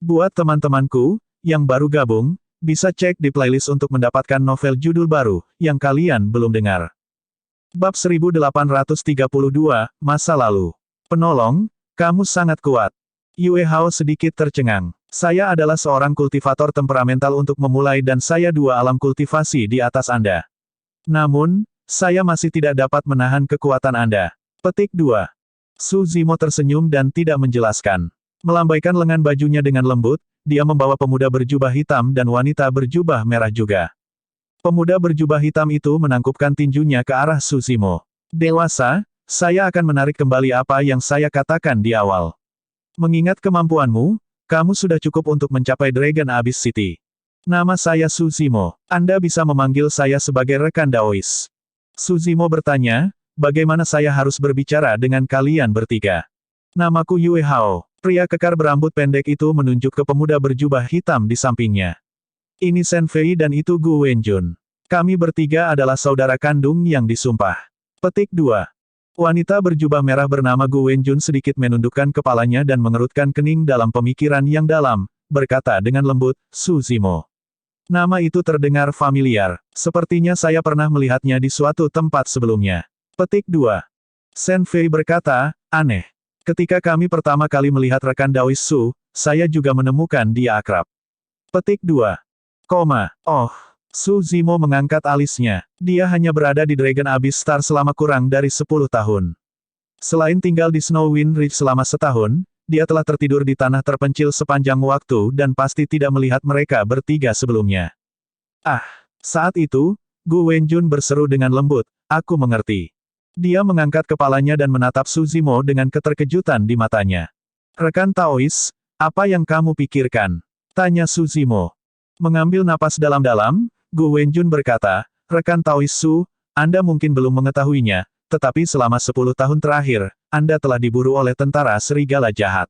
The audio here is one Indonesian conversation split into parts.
Buat teman-temanku, yang baru gabung, bisa cek di playlist untuk mendapatkan novel judul baru, yang kalian belum dengar. Bab 1832, Masa Lalu. Penolong, kamu sangat kuat. Yue Hao sedikit tercengang. Saya adalah seorang kultivator temperamental untuk memulai dan saya dua alam kultivasi di atas Anda. Namun, saya masih tidak dapat menahan kekuatan Anda. Petik 2. Su Zimo tersenyum dan tidak menjelaskan. Melambaikan lengan bajunya dengan lembut, dia membawa pemuda berjubah hitam dan wanita berjubah merah juga. Pemuda berjubah hitam itu menangkupkan tinjunya ke arah Su Zimo. Dewasa, saya akan menarik kembali apa yang saya katakan di awal. Mengingat kemampuanmu, kamu sudah cukup untuk mencapai Dragon Abyss City. Nama saya Su Zimo. Anda bisa memanggil saya sebagai rekan Daois. Su Zimo bertanya, bagaimana saya harus berbicara dengan kalian bertiga? Namaku Yue Hao. Pria kekar berambut pendek itu menunjuk ke pemuda berjubah hitam di sampingnya. Ini Shen Fei dan itu Gu Wenjun. Kami bertiga adalah saudara kandung yang disumpah. Petik 2. Wanita berjubah merah bernama Gu Wenjun sedikit menundukkan kepalanya dan mengerutkan kening dalam pemikiran yang dalam, berkata dengan lembut, Su Zimo. Nama itu terdengar familiar. Sepertinya saya pernah melihatnya di suatu tempat sebelumnya. Petik 2. Shen Fei berkata, aneh. Ketika kami pertama kali melihat rekan Daois Su, saya juga menemukan dia akrab. Petik 2. Oh, Su Zimo mengangkat alisnya. Dia hanya berada di Dragon Abyss Star selama kurang dari 10 tahun. Selain tinggal di Snowwind Ridge selama setahun, dia telah tertidur di tanah terpencil sepanjang waktu dan pasti tidak melihat mereka bertiga sebelumnya. Ah, saat itu, Gu Wenjun berseru dengan lembut, aku mengerti. Dia mengangkat kepalanya dan menatap Su Zimo dengan keterkejutan di matanya. Rekan Taois, apa yang kamu pikirkan? Tanya Su Zimo. Mengambil napas dalam-dalam, Gu Wenjun berkata, rekan Taois Su, Anda mungkin belum mengetahuinya, tetapi selama 10 tahun terakhir, Anda telah diburu oleh tentara serigala jahat.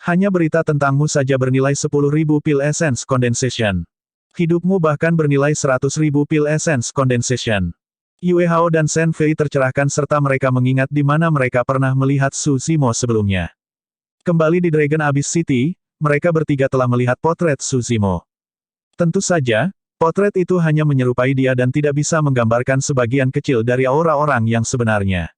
Hanya berita tentangmu saja bernilai 10.000 pil essence condensation. Hidupmu bahkan bernilai 100.000 pil essence condensation. Yue Hao dan Shen Fei tercerahkan serta mereka mengingat di mana mereka pernah melihat Su Zimo sebelumnya. Kembali di Dragon Abyss City, mereka bertiga telah melihat potret Su Zimo. Tentu saja, potret itu hanya menyerupai dia dan tidak bisa menggambarkan sebagian kecil dari aura orang yang sebenarnya.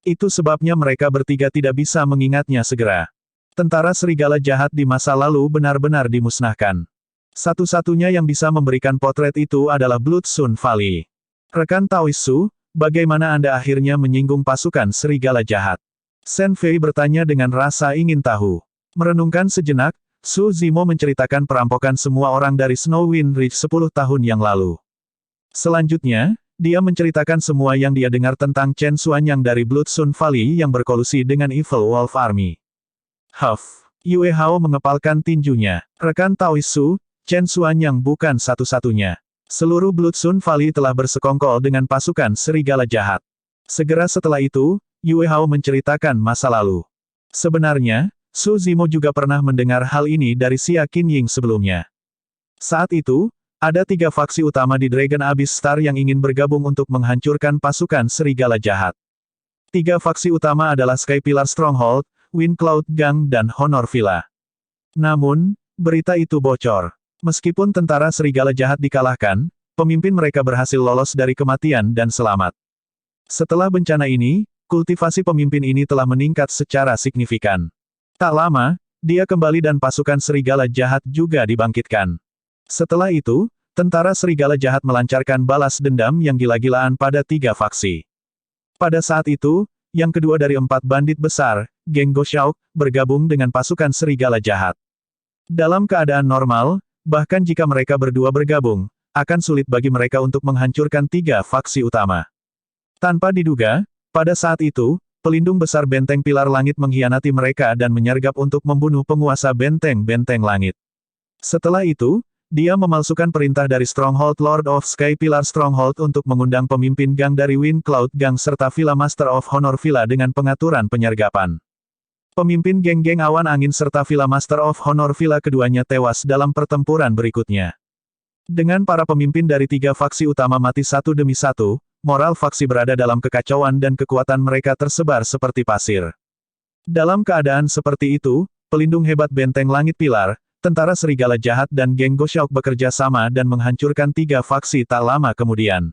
Itu sebabnya mereka bertiga tidak bisa mengingatnya segera. Tentara serigala jahat di masa lalu benar-benar dimusnahkan. Satu-satunya yang bisa memberikan potret itu adalah Blood Sun Valley. Rekan Taois Su, bagaimana Anda akhirnya menyinggung pasukan serigala jahat? Shen Fei bertanya dengan rasa ingin tahu. Merenungkan sejenak, Su Zimo menceritakan perampokan semua orang dari Snowwind Ridge 10 tahun yang lalu. Selanjutnya, dia menceritakan semua yang dia dengar tentang Chen Xuanyang dari Blood Sun Valley yang berkolusi dengan Evil Wolf Army. Huff. Yue Hao mengepalkan tinjunya. Rekan Taois Su, Chen Xuanyang bukan satu-satunya. Seluruh Blood Sun Valley telah bersekongkol dengan pasukan serigala jahat. Segera setelah itu, Yue Hao menceritakan masa lalu. Sebenarnya, Su Zimo juga pernah mendengar hal ini dari Xia Qinying sebelumnya. Saat itu, ada 3 faksi utama di Dragon Abyss Star yang ingin bergabung untuk menghancurkan pasukan serigala jahat. 3 faksi utama adalah Sky Pillar Stronghold, Wind Cloud Gang dan Honor Villa. Namun, berita itu bocor. Meskipun tentara serigala jahat dikalahkan, pemimpin mereka berhasil lolos dari kematian dan selamat. Setelah bencana ini, kultivasi pemimpin ini telah meningkat secara signifikan. Tak lama, dia kembali dan pasukan serigala jahat juga dibangkitkan. Setelah itu, tentara serigala jahat melancarkan balas dendam yang gila-gilaan pada 3 faksi. Pada saat itu, yang kedua dari 4 bandit besar, geng Goshaok, bergabung dengan pasukan serigala jahat. Dalam keadaan normal, bahkan jika mereka berdua bergabung, akan sulit bagi mereka untuk menghancurkan 3 faksi utama. Tanpa diduga, pada saat itu, pelindung besar benteng pilar langit mengkhianati mereka dan menyergap untuk membunuh penguasa benteng-benteng langit. Setelah itu, dia memalsukan perintah dari Stronghold Lord of Sky Pillar Stronghold untuk mengundang pemimpin gang dari Wind Cloud Gang serta Villa Master of Honor Villa dengan pengaturan penyergapan. Pemimpin geng-geng awan angin serta Villa Master of Honor Villa keduanya tewas dalam pertempuran berikutnya. Dengan para pemimpin dari 3 faksi utama mati satu demi satu, moral faksi berada dalam kekacauan dan kekuatan mereka tersebar seperti pasir. Dalam keadaan seperti itu, pelindung hebat benteng langit pilar, tentara serigala jahat dan geng Goshaok bekerja sama dan menghancurkan 3 faksi tak lama kemudian.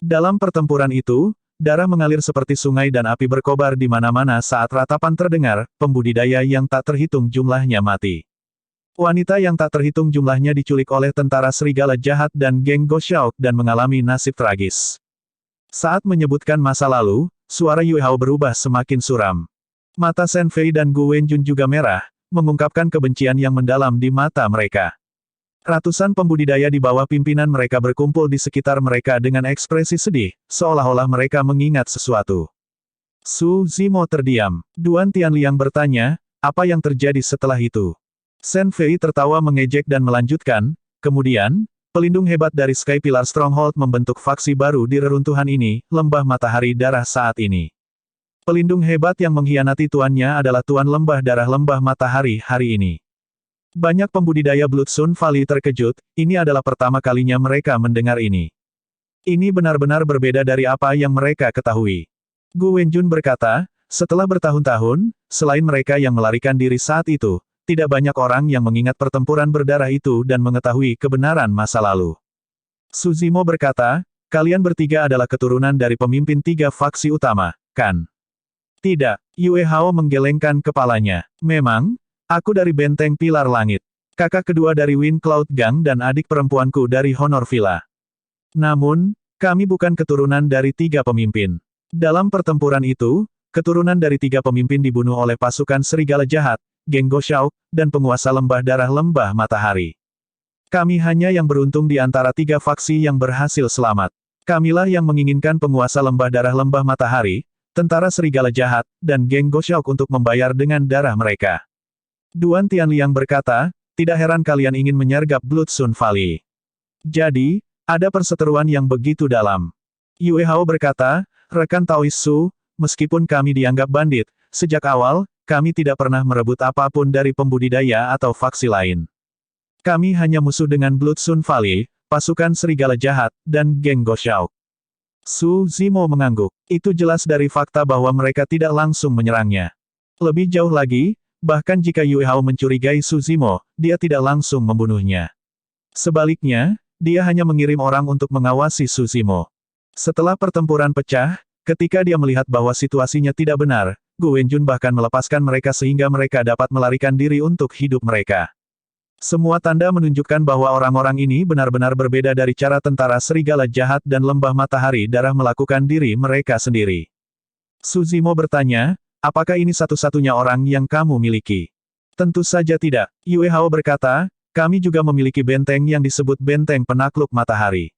Dalam pertempuran itu, darah mengalir seperti sungai dan api berkobar di mana-mana saat ratapan terdengar, pembudidaya yang tak terhitung jumlahnya mati. Wanita yang tak terhitung jumlahnya diculik oleh tentara serigala jahat dan geng Goshaok dan mengalami nasib tragis. Saat menyebutkan masa lalu, suara Yue Hao berubah semakin suram. Mata Shen Fei dan Gu Wenjun juga merah, mengungkapkan kebencian yang mendalam di mata mereka. Ratusan pembudidaya di bawah pimpinan mereka berkumpul di sekitar mereka dengan ekspresi sedih, seolah-olah mereka mengingat sesuatu. Su Zimo terdiam. Duan Tianliang bertanya, apa yang terjadi setelah itu? Shen Fei tertawa mengejek dan melanjutkan, kemudian, pelindung hebat dari Sky Pillar Stronghold membentuk faksi baru di reruntuhan ini, Lembah Matahari Darah saat ini. Pelindung hebat yang mengkhianati tuannya adalah Tuan Lembah Darah Lembah Matahari hari ini. Banyak pembudidaya Blood Sun Valley terkejut, ini adalah pertama kalinya mereka mendengar ini. Ini benar-benar berbeda dari apa yang mereka ketahui. Gu Wenjun berkata, setelah bertahun-tahun, selain mereka yang melarikan diri saat itu, tidak banyak orang yang mengingat pertempuran berdarah itu dan mengetahui kebenaran masa lalu. Su Zimo berkata, kalian bertiga adalah keturunan dari pemimpin 3 faksi utama, kan? Tidak, Yue Hao menggelengkan kepalanya. Memang, aku dari Benteng Pilar Langit. Kakak kedua dari Wind Cloud Gang dan adik perempuanku dari Honor Villa. Namun, kami bukan keturunan dari 3 pemimpin. Dalam pertempuran itu, keturunan dari 3 pemimpin dibunuh oleh pasukan serigala jahat, geng Goshaok, dan penguasa Lembah Darah Lembah Matahari. Kami hanya yang beruntung di antara 3 faksi yang berhasil selamat. Kamilah yang menginginkan penguasa Lembah Darah Lembah Matahari, tentara serigala jahat, dan geng Goshaok untuk membayar dengan darah mereka. Duan Tianliang berkata, tidak heran kalian ingin menyergap Blood Sun Valley. Jadi, ada perseteruan yang begitu dalam. Yue Hao berkata, rekan Taois Su, meskipun kami dianggap bandit, sejak awal, kami tidak pernah merebut apapun dari pembudidaya atau faksi lain. Kami hanya musuh dengan Blood Sun Valley, pasukan serigala jahat, dan geng Goshaok. Su Zimo mengangguk. Itu jelas dari fakta bahwa mereka tidak langsung menyerangnya. Lebih jauh lagi, bahkan jika Yue Hao mencurigai Su Zimo, dia tidak langsung membunuhnya. Sebaliknya, dia hanya mengirim orang untuk mengawasi Su Zimo. Setelah pertempuran pecah, ketika dia melihat bahwa situasinya tidak benar, Gu Wenjun bahkan melepaskan mereka sehingga mereka dapat melarikan diri untuk hidup mereka. Semua tanda menunjukkan bahwa orang-orang ini benar-benar berbeda dari cara tentara serigala jahat dan Lembah Matahari Darah melakukan diri mereka sendiri. Su Zimo bertanya, apakah ini satu-satunya orang yang kamu miliki? Tentu saja tidak, Yue Hao berkata, kami juga memiliki benteng yang disebut Benteng Penakluk Matahari.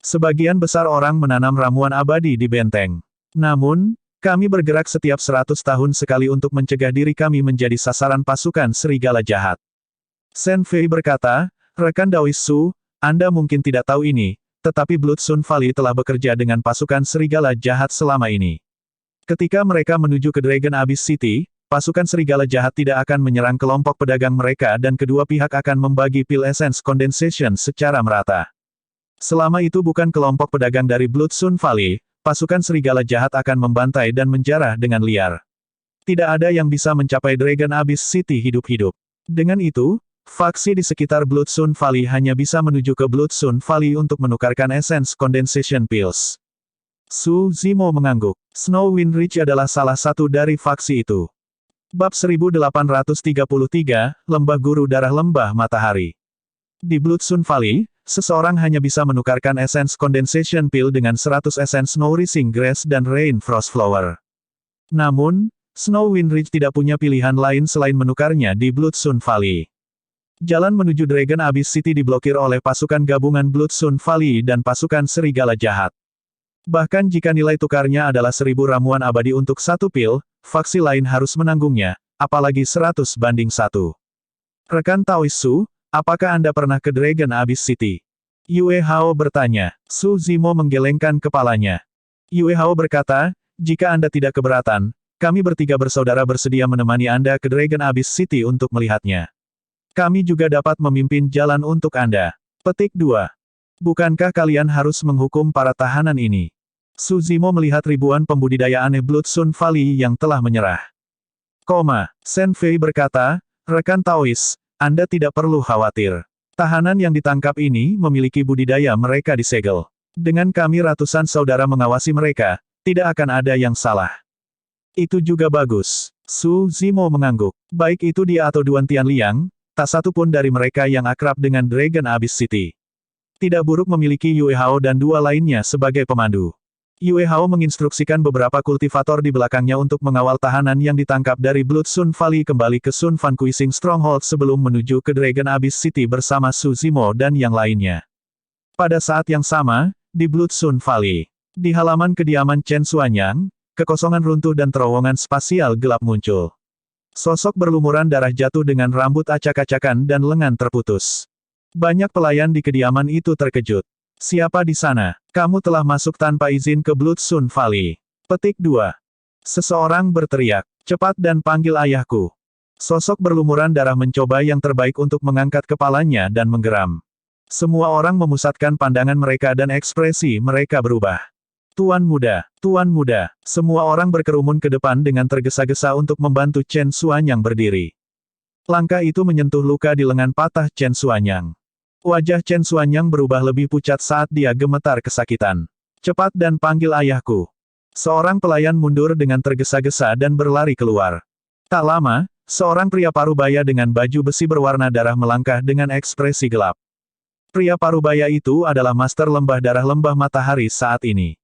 Sebagian besar orang menanam ramuan abadi di benteng. Namun, kami bergerak setiap 100 tahun sekali untuk mencegah diri kami menjadi sasaran pasukan serigala jahat. Shen Fei berkata, rekan Daois Su, Anda mungkin tidak tahu ini, tetapi Blood Sun Valley telah bekerja dengan pasukan serigala jahat selama ini. Ketika mereka menuju ke Dragon Abyss City, pasukan serigala jahat tidak akan menyerang kelompok pedagang mereka dan kedua pihak akan membagi pil essence condensation secara merata. Selama itu bukan kelompok pedagang dari Blood Sun Valley, pasukan serigala jahat akan membantai dan menjarah dengan liar. Tidak ada yang bisa mencapai Dragon Abyss City hidup-hidup. Dengan itu, faksi di sekitar Blood Sun Valley hanya bisa menuju ke Blood Sun Valley untuk menukarkan essence condensation pills. Su Zimo mengangguk. Snow Wind Ridge adalah salah satu dari faksi itu. Bab 1833, Lembah Guru Darah Lembah Matahari. Di Blood Sun Valley, seseorang hanya bisa menukarkan essence condensation pill dengan 100 essence Snow Rising Grass dan Rain Frost Flower. Namun, Snow Wind Ridge tidak punya pilihan lain selain menukarnya di Blood Sun Valley. Jalan menuju Dragon Abyss City diblokir oleh pasukan gabungan Blood Sun Valley dan pasukan serigala jahat. Bahkan jika nilai tukarnya adalah 1000 ramuan abadi untuk 1 pil, faksi lain harus menanggungnya, apalagi 100 banding 1. Rekan Taois Su, apakah Anda pernah ke Dragon Abyss City? Yue Hao bertanya. Su Zimo menggelengkan kepalanya. Yue Hao berkata, jika Anda tidak keberatan, kami bertiga bersaudara bersedia menemani Anda ke Dragon Abyss City untuk melihatnya. Kami juga dapat memimpin jalan untuk Anda. Petik 2. Bukankah kalian harus menghukum para tahanan ini? Su Zimo melihat ribuan pembudidaya aneh Blood Sun Valley yang telah menyerah. Shen Fei berkata, rekan Taois, Anda tidak perlu khawatir. Tahanan yang ditangkap ini memiliki budidaya mereka disegel. Dengan kami ratusan saudara mengawasi mereka, tidak akan ada yang salah. Itu juga bagus. Su Zimo mengangguk. Baik itu dia atau Duan Tianliang, tak satu pun dari mereka yang akrab dengan Dragon Abyss City. Tidak buruk memiliki Yue Hao dan dua lainnya sebagai pemandu. Yue Hao menginstruksikan beberapa kultivator di belakangnya untuk mengawal tahanan yang ditangkap dari Blood Sun Valley kembali ke Sun Fan Kuising Stronghold sebelum menuju ke Dragon Abyss City bersama Su Zimo dan yang lainnya. Pada saat yang sama, di Blood Sun Valley, di halaman kediaman Chen Xuanyang, kekosongan runtuh dan terowongan spasial gelap muncul. Sosok berlumuran darah jatuh dengan rambut acak-acakan dan lengan terputus. Banyak pelayan di kediaman itu terkejut. Siapa di sana? Kamu telah masuk tanpa izin ke Blood Sun Valley. Petik 2. Seseorang berteriak, cepat dan panggil ayahku. Sosok berlumuran darah mencoba yang terbaik untuk mengangkat kepalanya dan menggeram. Semua orang memusatkan pandangan mereka dan ekspresi mereka berubah. Tuan muda, semua orang berkerumun ke depan dengan tergesa-gesa untuk membantu Chen Xuanyang berdiri. Langkah itu menyentuh luka di lengan patah Chen Xuanyang. Wajah Chen Xuanyang berubah lebih pucat saat dia gemetar kesakitan. Cepat dan panggil ayahku. Seorang pelayan mundur dengan tergesa-gesa dan berlari keluar. Tak lama, seorang pria parubaya dengan baju besi berwarna darah melangkah dengan ekspresi gelap. Pria parubaya itu adalah Master Lembah Darah Lembah Matahari saat ini.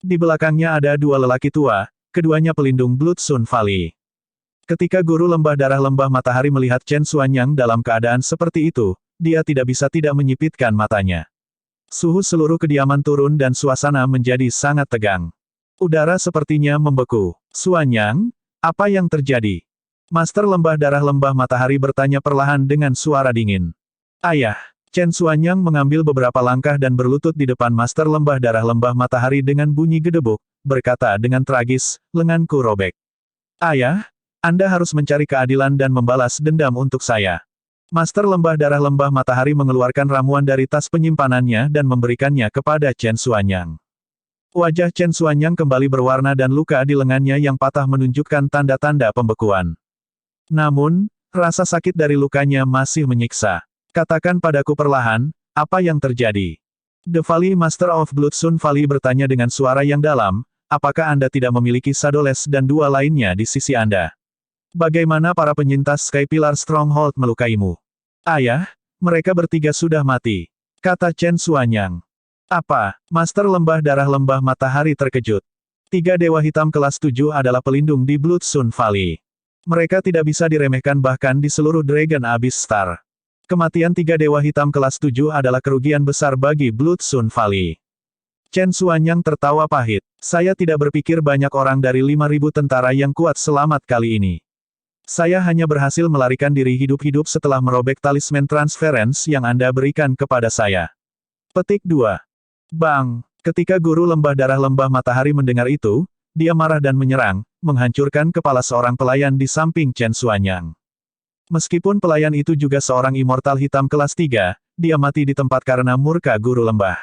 Di belakangnya ada dua lelaki tua, keduanya pelindung Blood Sun Valley. Ketika guru Lembah Darah Lembah Matahari melihat Chen Xuanyang dalam keadaan seperti itu, dia tidak bisa tidak menyipitkan matanya. Suhu seluruh kediaman turun dan suasana menjadi sangat tegang. Udara sepertinya membeku. Xuanyang, apa yang terjadi? Master Lembah Darah Lembah Matahari bertanya perlahan dengan suara dingin. Ayah. Chen Xuanyang mengambil beberapa langkah dan berlutut di depan Master Lembah Darah Lembah Matahari dengan bunyi gedebuk, berkata dengan tragis, lenganku robek. Ayah, Anda harus mencari keadilan dan membalas dendam untuk saya. Master Lembah Darah Lembah Matahari mengeluarkan ramuan dari tas penyimpanannya dan memberikannya kepada Chen Xuanyang. Wajah Chen Xuanyang kembali berwarna dan luka di lengannya yang patah menunjukkan tanda-tanda pembekuan. Namun, rasa sakit dari lukanya masih menyiksa. Katakan padaku perlahan, apa yang terjadi? The Valley Master of Blood Sun Valley bertanya dengan suara yang dalam, apakah Anda tidak memiliki Shadoles dan dua lainnya di sisi Anda? Bagaimana para penyintas Sky Pillar Stronghold melukaimu? Ayah, mereka bertiga sudah mati, kata Chen Xuanyang. Apa? Master Lembah Darah Lembah Matahari terkejut. 3 Dewa Hitam kelas 7 adalah pelindung di Blood Sun Valley. Mereka tidak bisa diremehkan bahkan di seluruh Dragon Abyss Star. Kematian 3 Dewa Hitam kelas 7 adalah kerugian besar bagi Blood Sun Valley. Chen Xuanyang tertawa pahit. Saya tidak berpikir banyak orang dari 5.000 tentara yang kuat selamat kali ini. Saya hanya berhasil melarikan diri hidup-hidup setelah merobek talisman transference yang Anda berikan kepada saya. Petik 2. Bang! Ketika guru Lembah Darah Lembah Matahari mendengar itu, dia marah dan menyerang, menghancurkan kepala seorang pelayan di samping Chen Xuanyang. Meskipun pelayan itu juga seorang immortal hitam kelas 3, dia mati di tempat karena murka guru lembah.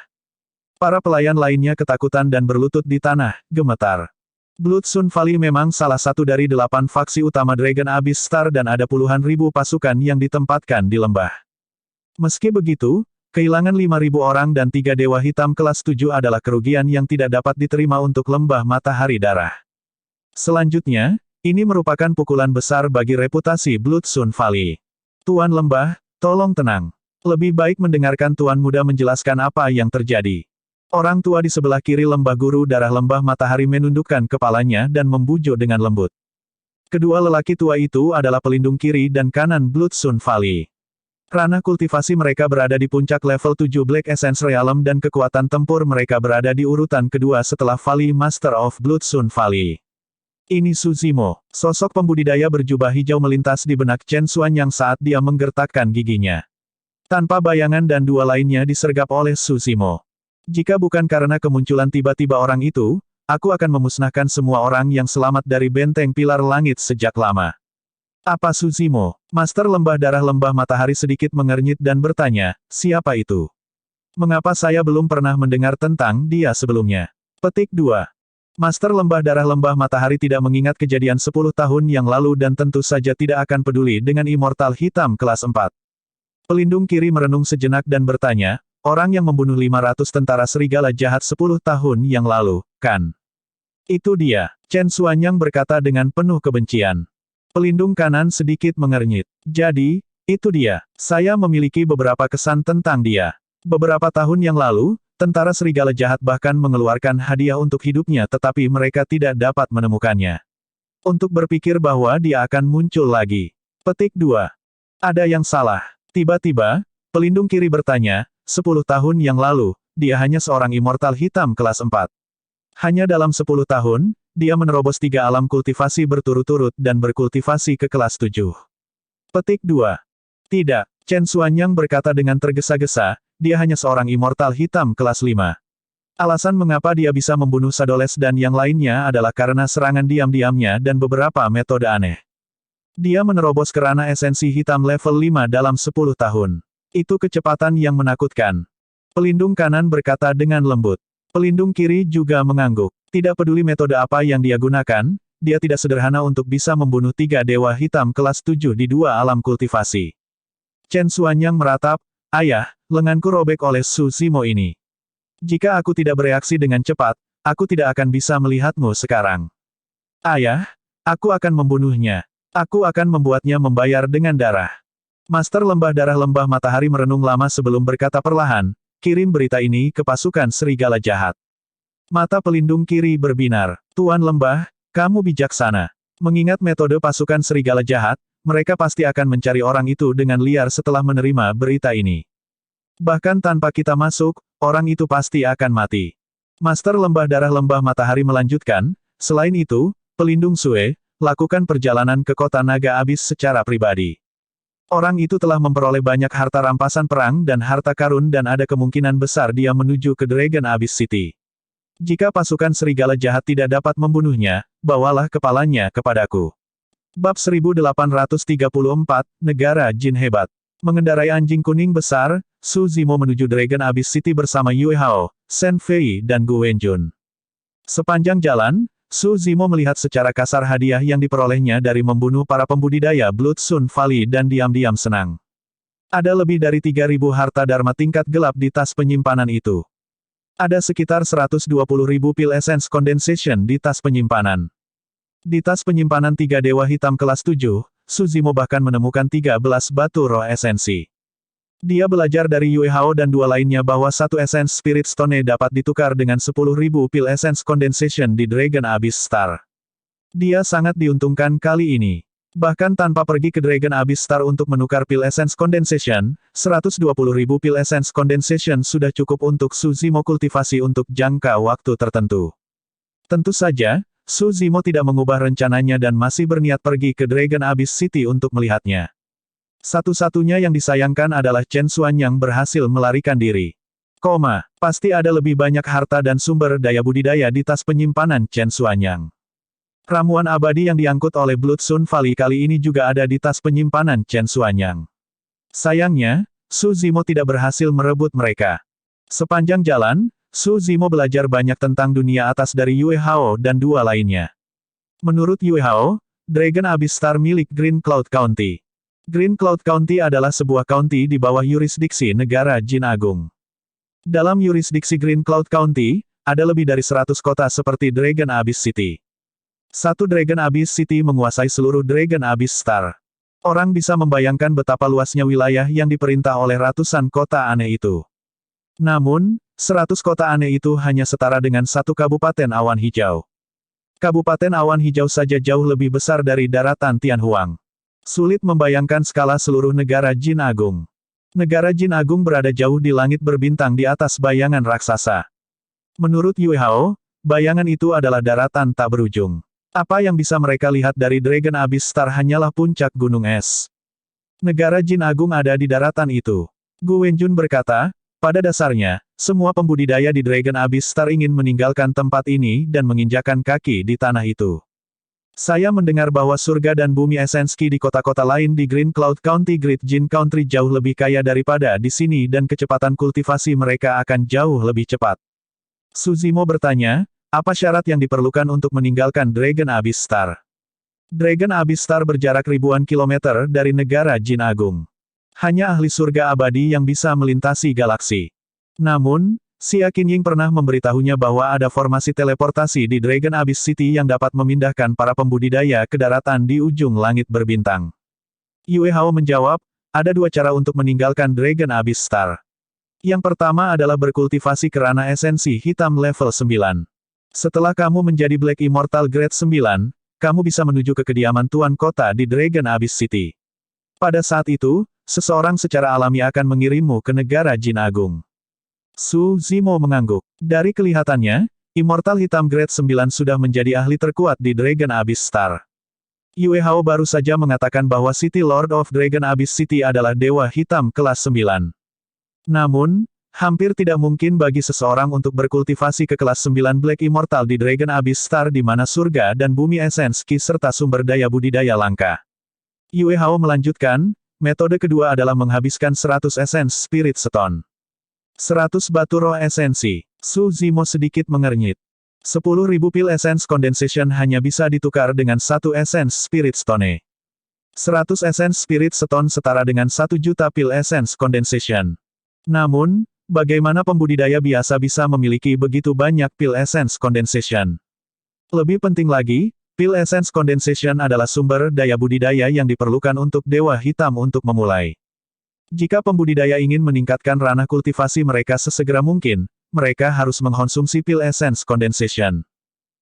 Para pelayan lainnya ketakutan dan berlutut di tanah, gemetar. Blood Sun Valley memang salah satu dari 8 faksi utama Dragon Abyss Star dan ada puluhan ribu pasukan yang ditempatkan di lembah. Meski begitu, kehilangan 5.000 orang dan 3 Dewa Hitam kelas 7 adalah kerugian yang tidak dapat diterima untuk lembah Matahari Darah. Selanjutnya, ini merupakan pukulan besar bagi reputasi Blood Sun Valley. Tuan Lembah, tolong tenang. Lebih baik mendengarkan Tuan Muda menjelaskan apa yang terjadi. Orang tua di sebelah kiri Lembah Guru Darah Lembah Matahari menundukkan kepalanya dan membujuk dengan lembut. Kedua lelaki tua itu adalah pelindung kiri dan kanan Blood Sun Valley. Ranah kultivasi mereka berada di puncak level 7 Black Essence Realm dan kekuatan tempur mereka berada di urutan kedua setelah Valley Master of Blood Sun Valley. Ini Su Zimo. Sosok pembudidaya berjubah hijau melintas di benak Chen Xuanyang saat dia menggertakkan giginya. Tanpa bayangan dan dua lainnya disergap oleh Su Zimo. Jika bukan karena kemunculan tiba-tiba orang itu, aku akan memusnahkan semua orang yang selamat dari benteng pilar langit sejak lama. Apa Su Zimo? Master Lembah Darah Lembah Matahari sedikit mengernyit dan bertanya, siapa itu? Mengapa saya belum pernah mendengar tentang dia sebelumnya? Petik 2. Master lembah darah lembah matahari tidak mengingat kejadian 10 tahun yang lalu dan tentu saja tidak akan peduli dengan immortal hitam kelas 4. Pelindung kiri merenung sejenak dan bertanya, orang yang membunuh 500 tentara serigala jahat 10 tahun yang lalu, kan? Itu dia, Chen Xuanyang berkata dengan penuh kebencian. Pelindung kanan sedikit mengernyit. Jadi, itu dia, saya memiliki beberapa kesan tentang dia. Beberapa tahun yang lalu, tentara serigala jahat bahkan mengeluarkan hadiah untuk hidupnya tetapi mereka tidak dapat menemukannya. Untuk berpikir bahwa dia akan muncul lagi. Petik 2. Ada yang salah. Tiba-tiba, pelindung kiri bertanya, 10 tahun yang lalu, dia hanya seorang immortal hitam kelas 4. Hanya dalam 10 tahun, dia menerobos 3 alam kultivasi berturut-turut dan berkultivasi ke kelas 7. Petik 2. Tidak, Chen Xuanyang berkata dengan tergesa-gesa, dia hanya seorang immortal hitam kelas 5. Alasan mengapa dia bisa membunuh Sadoles dan yang lainnya adalah karena serangan diam-diamnya dan beberapa metode aneh. Dia menerobos ke ranah esensi hitam level 5 dalam 10 tahun. Itu kecepatan yang menakutkan. Pelindung kanan berkata dengan lembut. Pelindung kiri juga mengangguk. Tidak peduli metode apa yang dia gunakan, dia tidak sederhana untuk bisa membunuh 3 dewa hitam kelas 7 di 2 alam kultivasi. Chen Xuanyang meratap, ayah, lenganku robek oleh Su Zimo ini. Jika aku tidak bereaksi dengan cepat, aku tidak akan bisa melihatmu sekarang. Ayah, aku akan membunuhnya. Aku akan membuatnya membayar dengan darah. Master lembah darah lembah matahari merenung lama sebelum berkata perlahan, kirim berita ini ke pasukan serigala jahat. Mata pelindung kiri berbinar. Tuan lembah, kamu bijaksana. Mengingat metode pasukan serigala jahat, mereka pasti akan mencari orang itu dengan liar setelah menerima berita ini. Bahkan tanpa kita masuk, orang itu pasti akan mati. Master lembah darah lembah matahari melanjutkan, selain itu, pelindung Sue, lakukan perjalanan ke kota naga abis secara pribadi. Orang itu telah memperoleh banyak harta rampasan perang dan harta karun dan ada kemungkinan besar dia menuju ke Dragon Abyss City. Jika pasukan serigala jahat tidak dapat membunuhnya, bawalah kepalanya kepadaku. Bab 1834, Negara Jin Hebat. Mengendarai anjing kuning besar, Su Zimo menuju Dragon Abyss City bersama Yue Hao, Shen Fei dan Gu Wenjun. Sepanjang jalan, Su Zimo melihat secara kasar hadiah yang diperolehnya dari membunuh para pembudidaya Blood Sun Valley dan diam-diam senang. Ada lebih dari 3.000 harta dharma tingkat gelap di tas penyimpanan itu. Ada sekitar 120.000 pil essence condensation di tas penyimpanan. Di tas penyimpanan 3 dewa hitam kelas 7, Su Zimo bahkan menemukan 13 batu roh esensi. Dia belajar dari Yue Hao dan 2 lainnya bahwa 1 essence Spirit Stone dapat ditukar dengan 10.000 pil essence condensation di Dragon Abyss Star. Dia sangat diuntungkan kali ini. Bahkan tanpa pergi ke Dragon Abyss Star untuk menukar pil essence condensation, 120.000 pil essence condensation sudah cukup untuk Su Zimo kultivasi untuk jangka waktu tertentu. Tentu saja, Su Zimo tidak mengubah rencananya dan masih berniat pergi ke Dragon Abyss City untuk melihatnya. Satu-satunya yang disayangkan adalah Chen Xuanyang berhasil melarikan diri. Pasti ada lebih banyak harta dan sumber daya budidaya di tas penyimpanan Chen Xuanyang. Ramuan abadi yang diangkut oleh Blood Sun Valley kali ini juga ada di tas penyimpanan Chen Xuanyang. Sayangnya, Su Zimo tidak berhasil merebut mereka. Sepanjang jalan, Su Zimo belajar banyak tentang dunia atas dari Yue Hao dan 2 lainnya. Menurut Yue Hao, Dragon Abyss Star milik Green Cloud County. Green Cloud County adalah sebuah county di bawah yurisdiksi negara Jin Agung. Dalam yurisdiksi Green Cloud County, ada lebih dari 100 kota seperti Dragon Abyss City. Satu Dragon Abyss City menguasai seluruh Dragon Abyss Star. Orang bisa membayangkan betapa luasnya wilayah yang diperintah oleh ratusan kota aneh itu. Namun, 100 kota aneh itu hanya setara dengan 1 kabupaten awan hijau. Kabupaten awan hijau saja jauh lebih besar dari daratan Tianhuang. Sulit membayangkan skala seluruh negara Jin Agung. Negara Jin Agung berada jauh di langit berbintang di atas bayangan raksasa. Menurut Yue Hao, bayangan itu adalah daratan tak berujung. Apa yang bisa mereka lihat dari Dragon Abyss Star hanyalah puncak gunung es. Negara Jin Agung ada di daratan itu. Gu Wenjun berkata, pada dasarnya, semua pembudidaya di Dragon Abyss Star ingin meninggalkan tempat ini dan menginjakan kaki di tanah itu. Saya mendengar bahwa surga dan bumi Esenski di kota-kota lain di Green Cloud County Great Jin Country jauh lebih kaya daripada di sini dan kecepatan kultivasi mereka akan jauh lebih cepat. Su Zimo bertanya, Apa syarat yang diperlukan untuk meninggalkan Dragon Abyss Star? Dragon Abyss Star berjarak ribuan kilometer dari negara Jin Agung. Hanya ahli surga abadi yang bisa melintasi galaksi. Namun, Xia Qinying pernah memberitahunya bahwa ada formasi teleportasi di Dragon Abyss City yang dapat memindahkan para pembudidaya ke daratan di ujung langit berbintang. Yue Hao menjawab, ada dua cara untuk meninggalkan Dragon Abyss Star. Yang pertama adalah berkultivasi kerana esensi hitam level 9. Setelah kamu menjadi Black Immortal Grade 9, kamu bisa menuju ke kediaman Tuan Kota di Dragon Abyss City. Pada saat itu, seseorang secara alami akan mengirimmu ke negara Jin Agung. Su Zimo mengangguk. Dari kelihatannya, Immortal Hitam Grade 9 sudah menjadi ahli terkuat di Dragon Abyss Star. Yue Hao baru saja mengatakan bahwa City Lord of Dragon Abyss City adalah Dewa Hitam kelas 9. Namun, hampir tidak mungkin bagi seseorang untuk berkultivasi ke kelas 9 Black Immortal di Dragon Abyss Star di mana surga dan bumi esens Ki serta sumber daya budidaya langka. Yue Hao melanjutkan, metode kedua adalah menghabiskan 100 esens Spirit Stone. 100 batu roh esensi. Su Zimo sedikit mengernyit. 10.000 pil essence condensation hanya bisa ditukar dengan 1 essence Spirit Stone. 100 essence Spirit Stone setara dengan 1 juta pil essence condensation. Namun, bagaimana pembudidaya biasa bisa memiliki begitu banyak pil essence condensation? Lebih penting lagi, pil essence condensation adalah sumber daya budidaya yang diperlukan untuk Dewa Hitam untuk memulai. Jika pembudidaya ingin meningkatkan ranah kultivasi mereka sesegera mungkin, mereka harus mengkonsumsi pil essence condensation.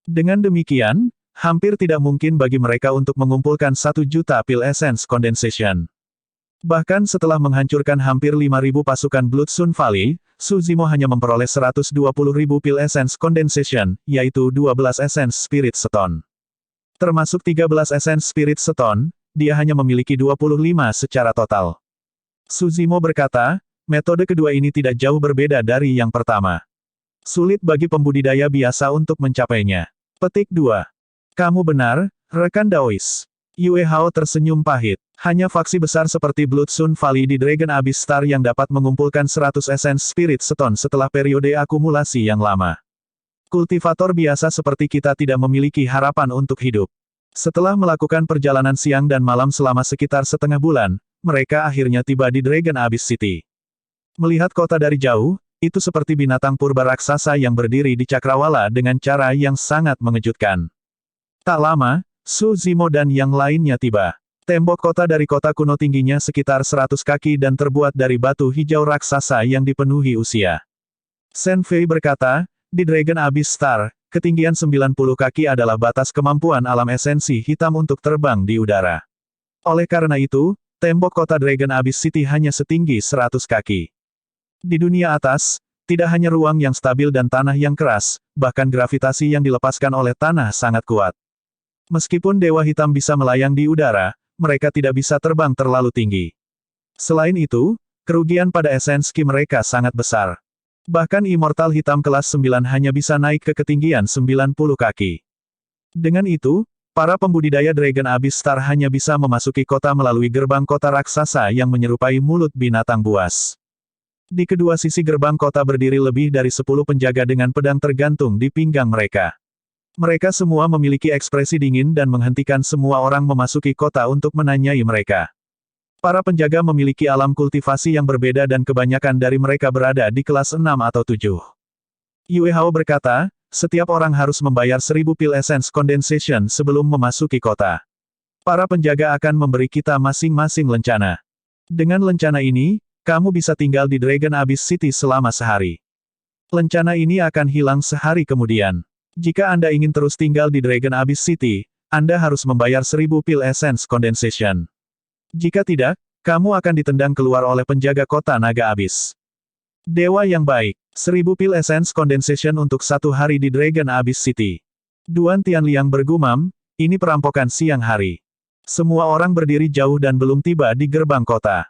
Dengan demikian, hampir tidak mungkin bagi mereka untuk mengumpulkan 1 juta pil essence condensation. Bahkan setelah menghancurkan hampir 5.000 pasukan Blood Sun Valley, Su Zimo hanya memperoleh 120.000 pil essence condensation, yaitu 12 essence Spirit Stone. Termasuk 13 essence Spirit Stone, dia hanya memiliki 25 secara total. Su Zimo berkata, metode kedua ini tidak jauh berbeda dari yang pertama. Sulit bagi pembudidaya biasa untuk mencapainya. Petik 2. Kamu benar, rekan Daois. Yue Hao tersenyum pahit. Hanya faksi besar seperti Blood Sun Valley di Dragon Abyss Star yang dapat mengumpulkan 100 essence Spirit Stone setelah periode akumulasi yang lama. Kultivator biasa seperti kita tidak memiliki harapan untuk hidup. Setelah melakukan perjalanan siang dan malam selama sekitar setengah bulan, mereka akhirnya tiba di Dragon Abyss City. Melihat kota dari jauh, itu seperti binatang purba raksasa yang berdiri di cakrawala dengan cara yang sangat mengejutkan. Tak lama, Su Zimo dan yang lainnya tiba. Tembok kota dari kota kuno tingginya sekitar 100 kaki dan terbuat dari batu hijau raksasa yang dipenuhi usia. Shen Fei berkata, di Dragon Abyss Star, ketinggian 90 kaki adalah batas kemampuan alam esensi hitam untuk terbang di udara. Oleh karena itu, tembok kota Dragon Abyss City hanya setinggi 100 kaki. Di dunia atas, tidak hanya ruang yang stabil dan tanah yang keras, bahkan gravitasi yang dilepaskan oleh tanah sangat kuat. Meskipun Dewa Hitam bisa melayang di udara, mereka tidak bisa terbang terlalu tinggi. Selain itu, kerugian pada esensi mereka sangat besar. Bahkan Immortal Hitam kelas 9 hanya bisa naik ke ketinggian 90 kaki. Dengan itu, para pembudidaya Dragon Abyss Star hanya bisa memasuki kota melalui gerbang kota raksasa yang menyerupai mulut binatang buas. Di kedua sisi gerbang kota berdiri lebih dari 10 penjaga dengan pedang tergantung di pinggang mereka. Mereka semua memiliki ekspresi dingin dan menghentikan semua orang memasuki kota untuk menanyai mereka. Para penjaga memiliki alam kultivasi yang berbeda dan kebanyakan dari mereka berada di kelas 6 atau 7. Yue Hao berkata, setiap orang harus membayar 1000 pil essence condensation sebelum memasuki kota. Para penjaga akan memberi kita masing-masing lencana. Dengan lencana ini, kamu bisa tinggal di Dragon Abyss City selama sehari. Lencana ini akan hilang sehari kemudian. Jika Anda ingin terus tinggal di Dragon Abyss City, Anda harus membayar 1000 pil essence condensation. Jika tidak, kamu akan ditendang keluar oleh penjaga kota Naga Abyss. Dewa yang baik, 1000 pil essence condensation untuk 1 hari di Dragon Abyss City. Duan Tianliang bergumam, ini perampokan siang hari. Semua orang berdiri jauh dan belum tiba di gerbang kota.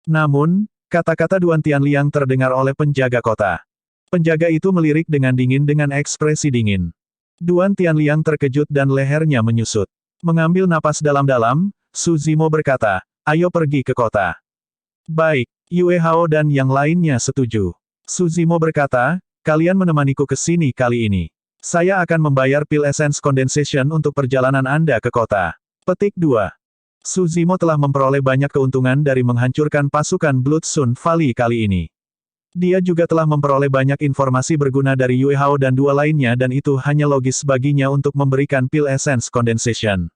Namun, kata-kata Duan Tianliang terdengar oleh penjaga kota. Penjaga itu melirik dengan dingin dengan ekspresi dingin. Duan Tianliang terkejut dan lehernya menyusut. Mengambil napas dalam-dalam, Su Zimo berkata, ayo pergi ke kota. Baik, Yue Hao dan yang lainnya setuju. Su Zimo berkata, kalian menemaniku ke sini kali ini. Saya akan membayar Pil Essence Condensation untuk perjalanan Anda ke kota. Petik 2. Su Zimo telah memperoleh banyak keuntungan dari menghancurkan pasukan Blood Sun Valley kali ini. Dia juga telah memperoleh banyak informasi berguna dari Yue Hao dan dua lainnya dan itu hanya logis baginya untuk memberikan Pil Essence Condensation.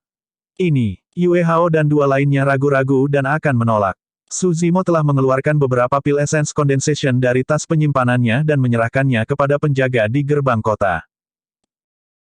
Ini, Yue Hao dan dua lainnya ragu-ragu dan akan menolak. Su Zimo telah mengeluarkan beberapa Pil Essence Condensation dari tas penyimpanannya dan menyerahkannya kepada penjaga di gerbang kota.